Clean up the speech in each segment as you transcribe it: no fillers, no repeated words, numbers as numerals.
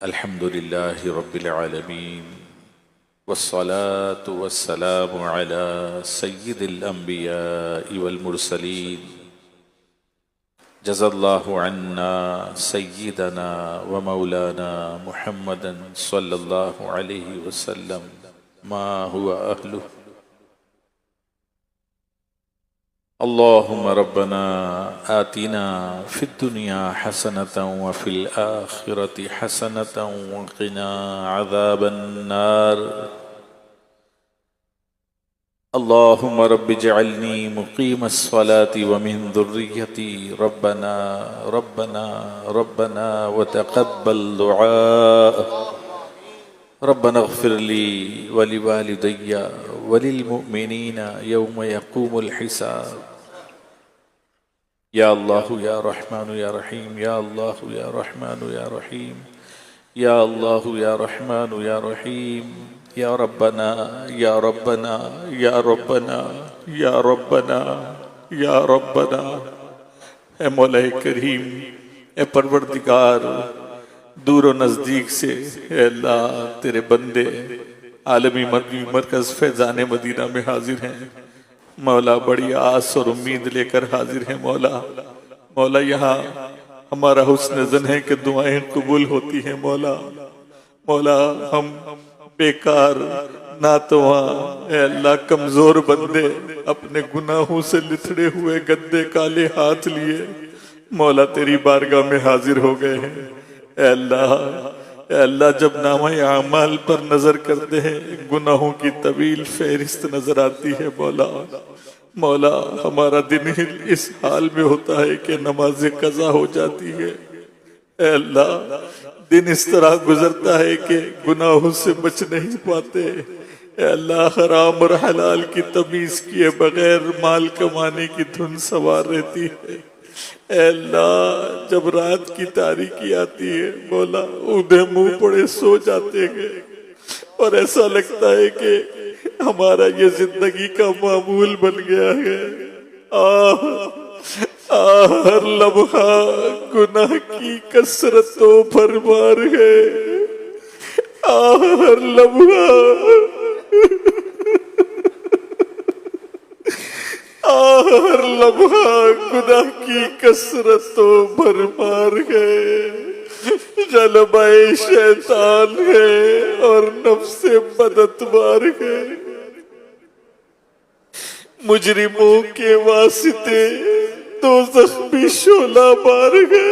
अल्हम्दुलिल्लाहि रब्बिल आलमीन वस्सलातु वस्सलामु अला सय्यिदिल अंबियाइ वल मुरसलीन जज़ल्लाहु अन्ना सय्यिदना व मौलाना मुहम्मदन सल्लल्लाहु अलैहि वसल्लम मा हुवा अहलुहु। अल्लाहुम्मा रब्बना आतिना फिद दुनिया हसनतन व फिल आखिरति हसनतन व क़िना अज़ाबन नार। अल्लाहुम्मा रब्बि जअलनी मुक़ीमस्सलाति व मिन ज़ुर्रिय्यती रब्बना रब्बना रब्बना व तक़ब्बल दुआ। रब्बना इग़फ़िर ली व लिवालिदैया व लिलमुअ्मिनीना यौम यक़ूमुल हिसाब। या अल्लाहु या रहमानु या रहीम, या अल्लाहु या रहमानु या रहीम, या अल्लाहु या रहमानु या रहीम। या रब्बना या रब्बना या रब्बना या रब्बना या रब्बना। ए मौला करीम, ए परवरदिगार, दूर और नजदीक से ए अल्लाह तेरे बंदे आलमी मरकज फैजान मदीना में हाजिर हैं। मौला बड़ी आस और उम्मीद लेकर हाजिर हैं। मौला यहाँ हमारा हुस्न ज़न है कि दुआएं कबूल होती हैं। मौला हम बेकार नातवा अल्लाह कमजोर बंदे अपने गुनाहों से लिथड़े हुए गद्दे काले हाथ लिए मौला तेरी बारगाह में हाजिर हो गए हैं। अल्लाह जब नामा आमाल पर नजर करते हैं गुनाहों की तवील फहरिस्त नजर आती है। मौला हमारा दिन ही इस हाल में होता है कि नमाज कज़ा हो जाती है। अल्लाह दिन इस तरह गुजरता है कि गुनाहों से बच नहीं पाते। अल्लाह हराम और हलाल की तमीज किए बगैर माल कमाने की धुन सवार रहती है। अल्लाह जब रात की तारीकी आती है मौला उन्हें मुंह पड़े सो जाते हैं और ऐसा लगता है कि हमारा ये जिंदगी का मामूल बन गया है। हर लम्हा गुनाह की कसरतों भरमार है। हर लम्हा हर लम्हा गुनाह की कसरतों भरमार है। जलबाए शैतान है और नफ्से बदतवार है। मुजरिमों के वास्ते तो जख्मी शोला मार है।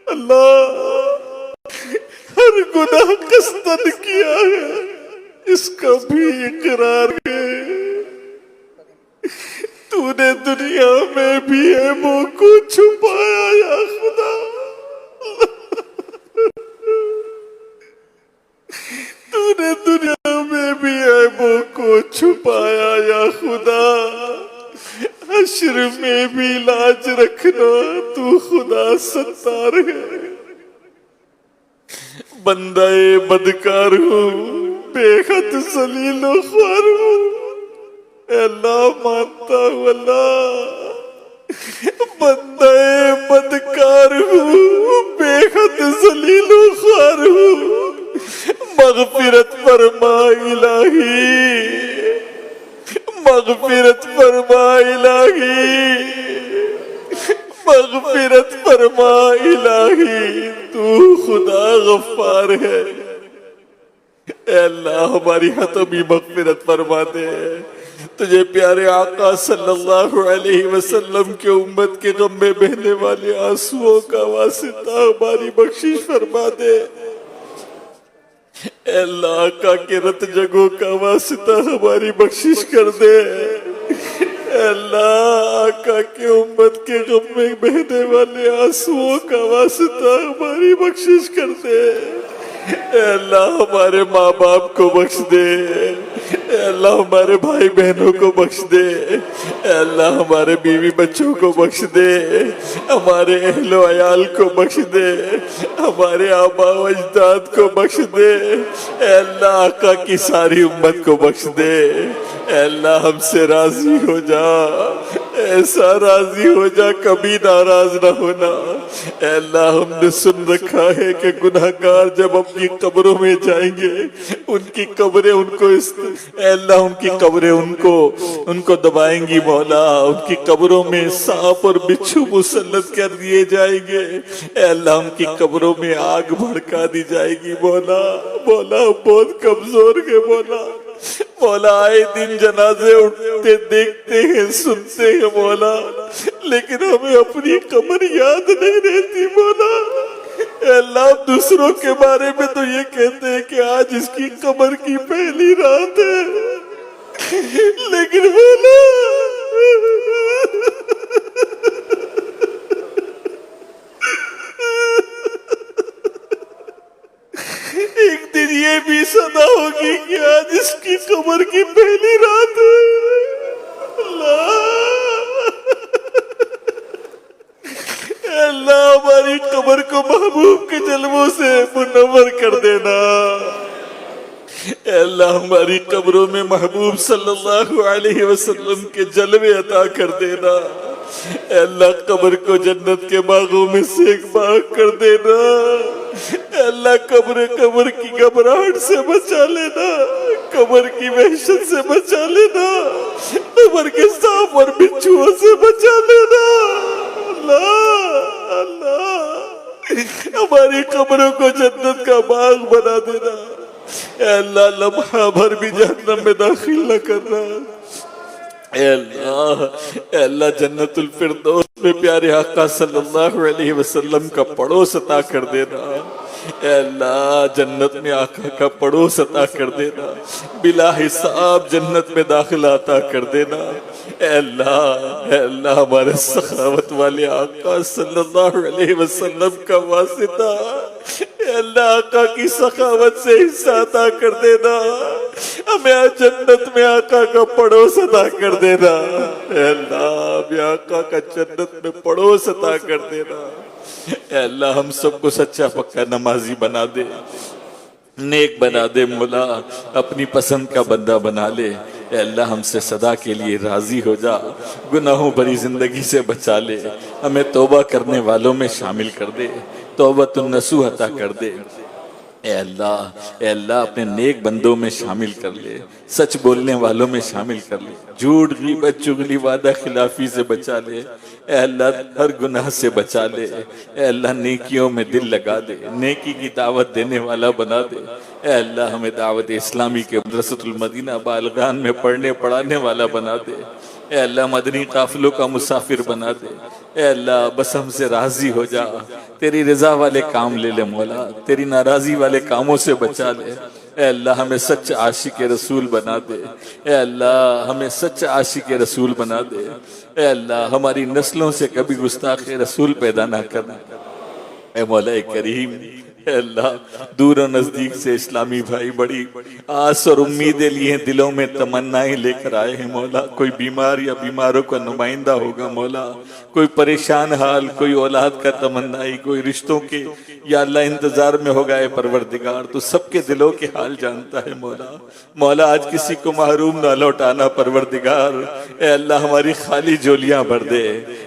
अल्लाह हर गुनाह कस्तन किया है, इसका भी इकरार है। तूने दुनिया में भी ऐबों को छुपाया या खुदा। तूने दुनिया में भी ऐबों को छुपाया या खुदा। हश्र में भी लाज रखना तू खुदा सत्तार है। बंदाए बदकार हूँ, बेखत जलीलो ख्वार हूँ। अल्लाह मानता हूँ अल्लाह, बंदाए बदकार हूँ, बेखत जलीलो ख्वार हूँ। मग़फ़िरत फरमा इलाही, मग़फ़िरत फरमा इलाही, मग़फ़िरत फरमा इलाही। तू खुदा गफ़्फ़ार है। अल्लाह हमारी हतमी मग़फ़िरत फरमा दे। तुझे प्यारे आका सल्लल्लाहु अलैहि वसल्लम के उम्मत के गम में बहने वाले आंसुओं का वासिता हमारी बख्शिश फरमा दे। अल्लाह का के रत जगों का वासिता हमारी बख्शिश कर दे। अल्लाह का के उम्मत के गम में बहने वाले आंसुओं का वासिता हमारी बख्शिश कर दे। अल्लाह हमारे माँ बाप को बख्श दे। अल्लाह हमारे भाई बहनों को बख्श दे। अल्लाह हमारे बीवी बच्चों को बख्श दे। हमारे अहलो अयाल को बख्श दे। हमारे आबा व अजदाद को बख्श दे। अल्लाह आका की सारी उम्मत को बख्श दे। अल्लाह हमसे राजी हो जा। ऐसा राजी हो जा कभी नाराज ना होना। ऐ अल्लाह हमने सुन रखा है कि गुनाहगार जब अपनी कब्रों में जाएंगे उनकी कब्रें उनको ऐ अल्लाह उनकी कब्रें उनको दबाएंगी मौला। उनकी कब्रों में सांप और बिच्छू मुसल्लत कर दिए जाएंगे। ऐ अल्लाह उनकी कब्रों में आग भड़का दी जाएगी मौला। मौला बहुत कमजोर है मौला। मौला आए दिन जनाजे उठते देखते हैं सुनते हैं मौला, लेकिन हमें अपनी कब्र याद नहीं रहती मौला। अल्लाह दूसरों के बारे में तो ये कहते हैं कि आज इसकी कब्र की पहली रात है, लेकिन मौला एक दिन ये भी सदा होगी कि आज इसकी कब्र की पहली रात है। अल्लाह अल्लाह हमारी कब्र को महबूब के जलवों से मुनव्वर कर देना। अल्लाह हमारी कब्रों में महबूब सल्लल्लाहु अलैहि वसल्लम के जलवे अता कर देना। अल्लाह कब्र को जन्नत के बागों में से एक बाग कर देना। अल्लाह कब्र की घबराहट से बचा लेना, कब्र की वहशत से बचा लेना, कब्र के सांप और बिच्छुओं से बचा लेना। अल्लाह अल्लाह हमारी कब्रों को जन्नत का बाग बना देना। अल्लाह लम्हा भर भी जहन्नम में दाखिल न करना। अल्लाह जन्नतुल फिरदौस में प्यारे आका सल्लल्लाहु अलैहि वसल्लम का पड़ोस अता कर देना। अल्लाह जन्नत में आका का पड़ोस अता कर देना। बिला हिसाब जन्नत में दाखिला अता कर देना। अल्लाह हमारे सखावत वाले आका सल्लल्लाहु अलैहि वसल्लम का वासिता अल्लाह आका की सखावत से हिस्सा अता कर देना। हमें आज जन्नत में आका का पड़ोस अता कर देना। अल्लाह हमें आका का जन्नत में पड़ोस अता कर देना। अल्लाह हम सबको सच्चा पक्का नमाजी बना दे, नेक बना दे मौला, अपनी पसंद का बंदा बना ले। अल्लाह हमसे सदा के लिए राजी हो जा, गुनाहों भरी जिंदगी से बचा ले, हमें तौबा करने वालों में शामिल कर दे, तौबतुन नसूह अता कर दे। ए अल्लाह अपने नेक बंदों में शामिल कर ले, सच बोलने वालों में शामिल कर ले, झूठ गीबत चुगली वादा खिलाफी से बचा ले। ए अल्लाह हर गुनाह से बचा ले। ए अल्लाह नेकियों में दिल लगा दे, नेकी की दावत देने वाला बना दे। ए अल्लाह हमें दावत इस्लामी के मदरसतुल मदीना बालगान में पढ़ने पढ़ाने वाला बना दे। ए अल्लाह मदनी काफिलों का मुसाफिर बना दे। ए अल्लाह बस हमसे राजी हो जा, तेरी रजा वाले काम ले ले मौला, तेरी नाराजी वाले कामों से बचा ले। ए अल्लाह हमें सच्चे आशिक रसूल बना दे। ए अल्लाह हमें सच्चे आशिक रसूल बना दे। ए अल्लाह हमारी नस्लों से कभी गुस्ताख रसूल पैदा ना करना। ए मौला करीम अल्लाह दूर और नजदीक से इस्लामी भाई बड़ी आस और उम्मीदें लिए दिलों में तमन्नाएं लेकर आए हैं मौला। कोई बीमार या बीमारों का नुमाइंदा होगा मौला, कोई परेशान हाल, कोई औलाद का तमन्नाई, कोई रिश्तों के या अल्लाह इंतजार में होगा। ए परवरदिगार तो सबके दिलों के हाल जानता है मौला। मौला आज किसी को महरूम ना लौटाना परवरदिगार। ए अल्लाह हमारी खाली झोलियां भर दे।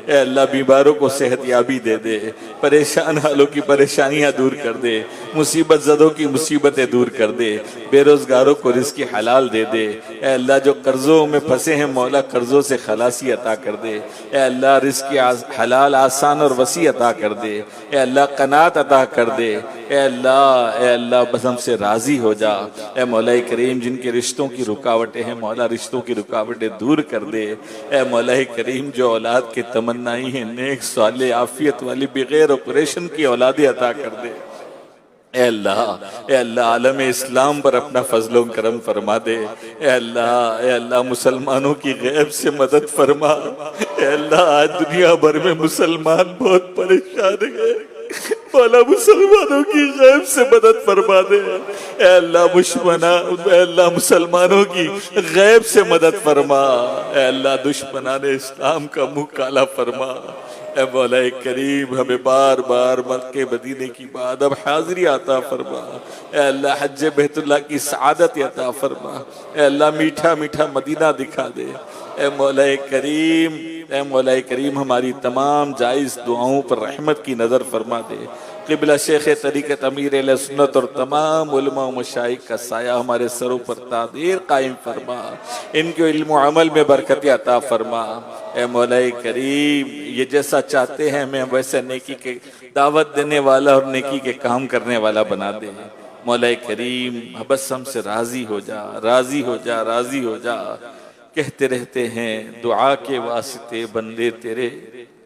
ए अल्लाह बीमारों को सेहत याबी दे दे, परेशान हालों की परेशानियां दूर कर दे, मुसीबत ज़दों की मुसीबतें दूर कर दे, बेरोजगारों को रिज़्क़ हलाल दे दे। ए अल्लाह जो कर्जों में फंसे हैं मौला कर्जों से खलासी अता कर दे। ए अल्लाह रिज़्क़ हलाल आसान और वसी अता कर दे। ए अल्लाह कनात अता कर दे। ए अल्लाह बस हमसे राजी हो जा। ए मौला करीम जिनके रिश्तों की रुकावटें हैं मौला रिश्तों की रुकावटें दूर कर दे। ए मौला करीम जो औलाद की तमन्नाई है नेक साले आफियत वाली बगैर ऑपरेशन की औलादें अता कर दे। ए अल्लाह आलम इस्लाम पर अपना फजलो करम फरमा दे। ए अल्लाह मुसलमानों की गैब से मदद फरमा। ए अल्लाह आज दुनिया भर में मुसलमान बहुत परेशान है मौला, मुसलमानों की गैब से मदद फरमा दे। ए अल्लाह मुसलमानों की गैब से मदद फरमा। ए अल्लाह दुश्मनान इस्लाम का मुंह काला फरमा। ए मौला करीम हमें बार बार मक्के मदीने की बाद अब हाजिरी अता फरमा। ए अल्लाह हज बैतुल्लाह की सआदत अता फरमा। ए अल्लाह मीठा मीठा मदीना दिखा दे। ए मौला करीम ऐ मौला करीम हमारी तमाम जायज़ दुआओं पर रहमत की नज़र फरमा दे। क़िबला शेख तरीक़त अमीर अहले सुन्नत और तमाम उलमा व मशाइख का साया हमारे सरों पर तादीर कायम फरमा, इनके इल्म व अमल में बरकत अता फरमा। ऐ मौला करीम ये जैसा चाहते हैं मैं वैसा नेकी के दावत देने वाला और नेकी के काम करने वाला बना दे। मौला करीम बस हमसे राज़ी हो जा, राज़ी हो जा, राज़ी हो जा। कहते रहते हैं दुआ के वास्ते बंदे तेरे,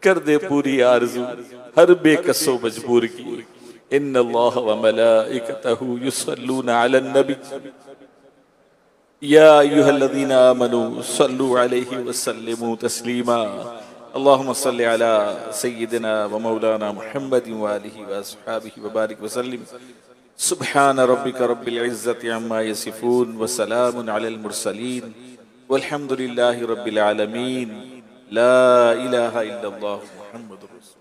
कर दे पूरी आरज़ू हर बेकसो मजबूर की। इन्नल्लाह व मलाइकतहू युसल्लूना अलन नबी या अय्युहल्लज़ीना आमनू सल्लु अलैहि व सल्लिमू तस्लीमा। अल्लाहुम्मा सल्लि अला सय्यिदिना व मौलाना मुहम्मदिन व आलिहि व अस्हाबिहि व बारिक व सल्लिम। सुब्हान रब्बिका रब्बिल इज़्ज़ति अम्मा यसिफून व सलामुन अलल मुरसलीन वल्हम्दुलिल्लाहि रब्बिल आलमीन। ला इलाहा इल्लल्लाहु मुहम्मदुर रसूलुल्लाह।